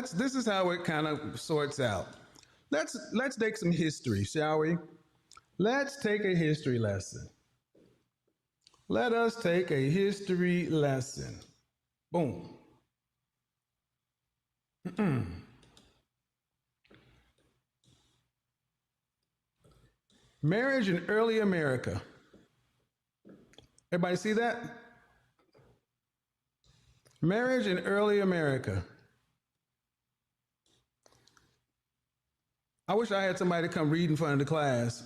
this is how it kind of sorts out. Let's take some history, shall we? Let's take a history lesson. Let us take a history lesson. Boom. Marriage in early America. Everybody see that? Marriage in early America. I wish I had somebody to come read in front of the class.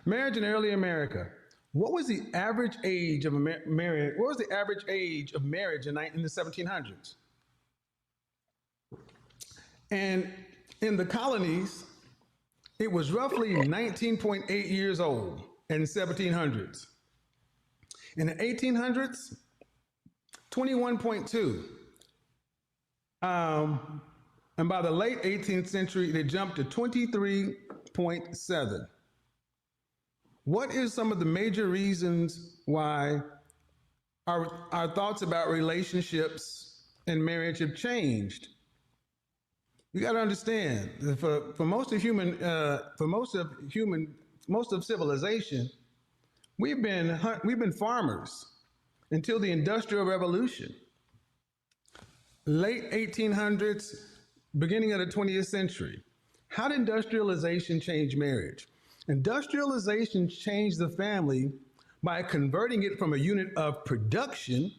Marriage in early America. What was the average age of marriage? What was the average age of marriage in the 1700s? And in the colonies, it was roughly 19.8 years old in the 1700s. In the 1800s, 21.2. And by the late 18th century, it jumped to 23.7. What is some of the major reasons why our thoughts about relationships and marriage have changed? You got to understand that for most of civilization, we've been farmers until the Industrial Revolution. Late 1800s, beginning of the 20th century. How did industrialization change marriage? Industrialization changed the family by converting it from a unit of production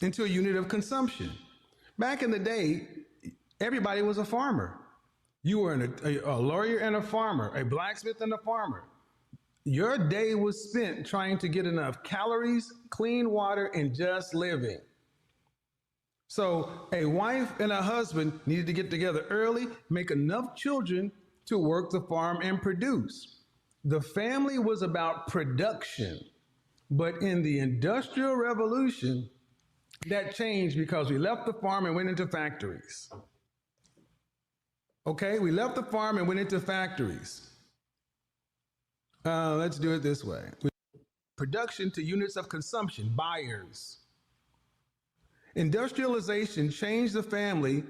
into a unit of consumption. Back in the day, everybody was a farmer. You were a lawyer and a farmer, a blacksmith and a farmer. Your day was spent trying to get enough calories, clean water, and just living. So a wife and a husband needed to get together early, make enough children to work the farm and produce. The family was about production. But in the Industrial Revolution, that changed because we left the farm and went into factories. Okay, we left the farm and went into factories. Let's do it this way. Production to units of consumption, buyers. Industrialization changed the family,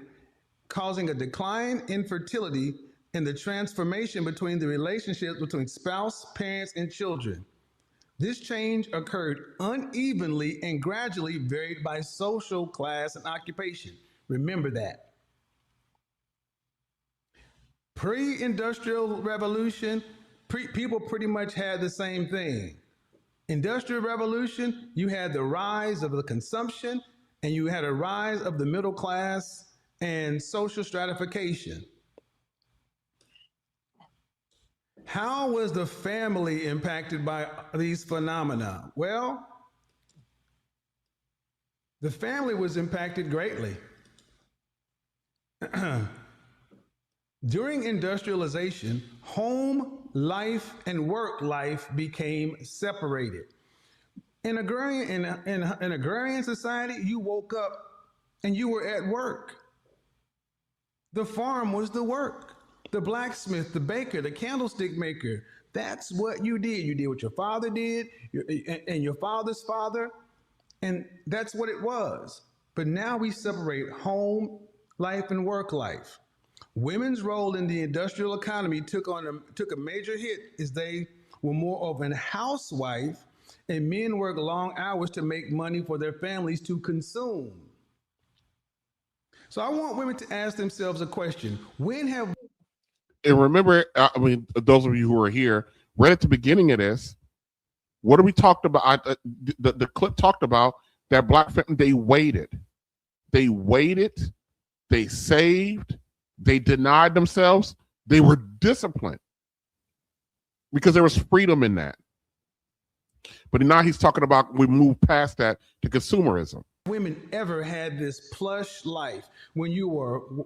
causing a decline in fertility and the transformation between the relationships between spouse, parents, and children. This change occurred unevenly and gradually varied by social class and occupation. Remember that. Pre-industrial revolution, people pretty much had the same thing. Industrial revolution, you had the rise of the consumption and you had a rise of the middle class and social stratification. How was the family impacted by these phenomena? Well, the family was impacted greatly. During industrialization, home life and work life became separated. In agrarian society, you woke up and you were at work. The farm was the work. The blacksmith, the baker, the candlestick maker, that's what you did. You did what your father did and your father's father, and that's what it was. But now we separate home life and work life. Women's role in the industrial economy took a major hit as they were more of a housewife, and men worked long hours to make money for their families to consume. So I want women to ask themselves a question. And remember, those of you who are here, right at the beginning of this, what are we talked about? The clip talked about that black family, they waited, they saved, they denied themselves, they were disciplined because there was freedom in that. But now he's talking about we moved past that to consumerism. Women ever had this plush life when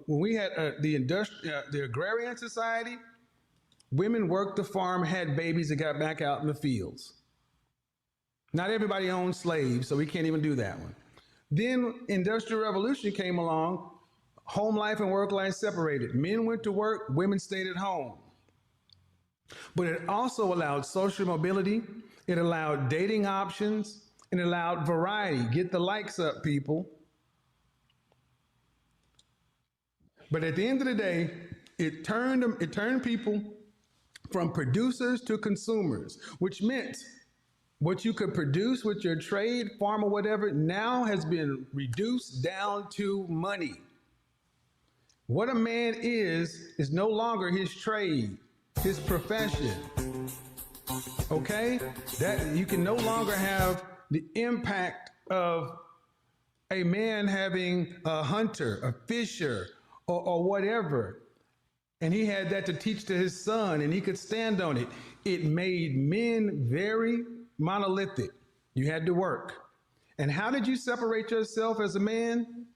we had the agrarian society, women worked the farm, had babies, and got back out in the fields. Not everybody owned slaves, so we can't even do that one. Then Industrial Revolution came along, home life and work life separated. Men went to work, women stayed at home. But it also allowed social mobility, it allowed dating options, and it allowed variety. Get the likes up, people. But at the end of the day, it turned people from producers to consumers, which meant what you could produce with your trade, farm, or whatever now has been reduced down to money. What a man is no longer his trade, his profession. Okay? That you can no longer have the impact of a man having a hunter, a fisher, or whatever. And he had that to teach to his son, and he could stand on it. It made men very monolithic. You had to work. And how did you separate yourself as a man?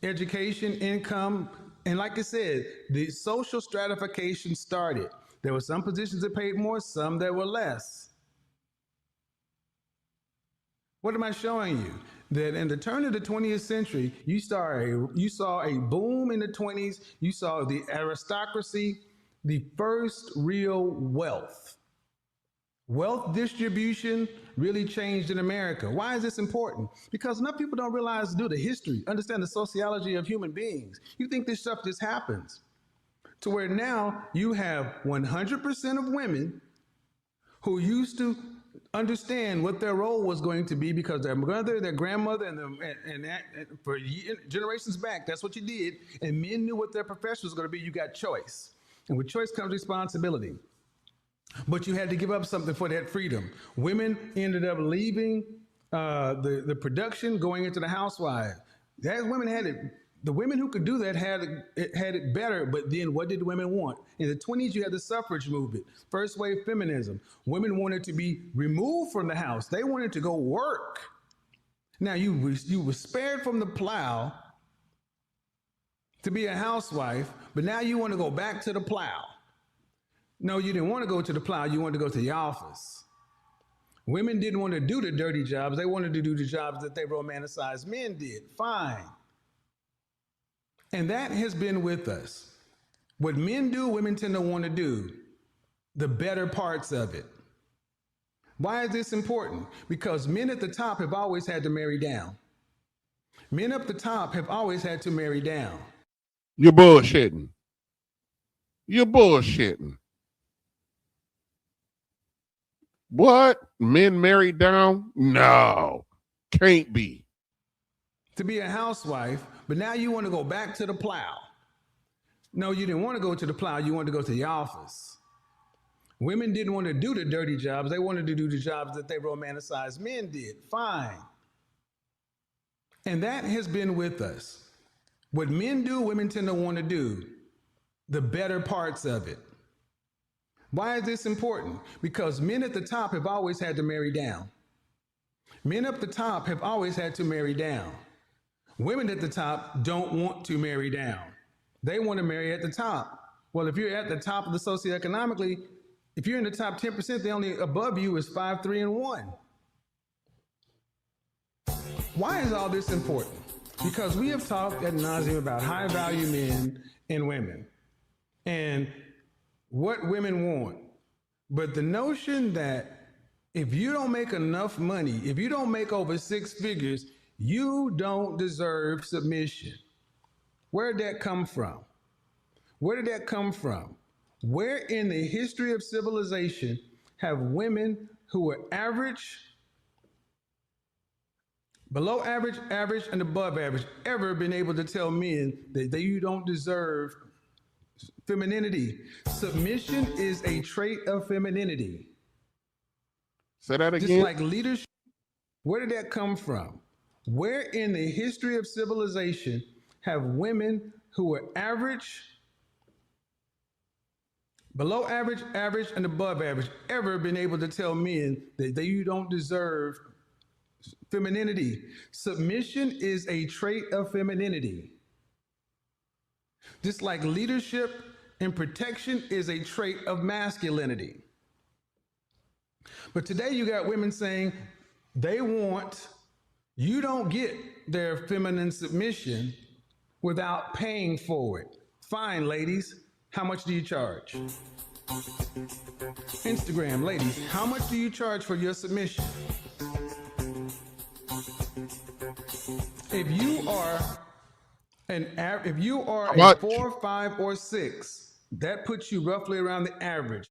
Education, income, and like I said, the social stratification started. There were some positions that paid more, some that were less. What am I showing you? That in the turn of the 20th century, you saw a boom in the 20s. You saw the aristocracy, the first real wealth. Wealth distribution really changed in America. Why is this important? Because enough people don't realize, do the history, understand the sociology of human beings. You think this stuff just happens. To where now you have 100% of women who used to understand what their role was going to be because their mother, their grandmother, and for generations back, that's what you did. And men knew what their profession was going to be. You got choice. And with choice comes responsibility. But you had to give up something for that freedom. Women ended up leaving the production, going into the housewife. That women had it. The women who could do that had it better, but then what did women want? In the 20s, you had the suffrage movement, first wave feminism. Women wanted to be removed from the house. They wanted to go work. Now, you were spared from the plow to be a housewife, but now you want to go back to the plow. No, you didn't want to go to the plow. You wanted to go to the office. Women didn't want to do the dirty jobs. They wanted to do the jobs that they romanticized men did. Fine. And that has been with us. What men do, women tend to want to do the better parts of it. Why is this important? Because men at the top have always had to marry down. Men up the top have always had to marry down. You're bullshitting. You're bullshitting. What? Men married down? No, can't be. To be a housewife, but now you want to go back to the plow. No, you didn't want to go to the plow. You wanted to go to the office. Women didn't want to do the dirty jobs. They wanted to do the jobs that they romanticized men did. Fine. And that has been with us. What men do, women tend to want to do the better parts of it. Why is this important? Because men at the top have always had to marry down. Men up the top have always had to marry down. Women at the top don't want to marry down. They want to marry at the top. Well, if you're at the top of the socioeconomically, if you're in the top 10%, the only above you is 5, 3, and 1. Why is all this important? Because we have talked ad nauseum about high value men and women and what women want. But the notion that if you don't make enough money, if you don't make over 6 figures, you don't deserve submission. Where did that come from? Where did that come from? Where in the history of civilization have women who were average, below average, average, and above average ever been able to tell men that you don't deserve femininity? Submission is a trait of femininity. Say that again. Just like leadership. Where did that come from? Where in the history of civilization have women who were average, below average, average, and above average ever been able to tell men that you don't deserve femininity? Submission is a trait of femininity. Just like leadership and protection is a trait of masculinity. But today you got women saying they want, you don't get their feminine submission without paying for it. Fine, ladies, how much do you charge? Instagram, ladies, how much do you charge for your submission? If you are And if you are How a much? 4, 5, or 6, that puts you roughly around the average.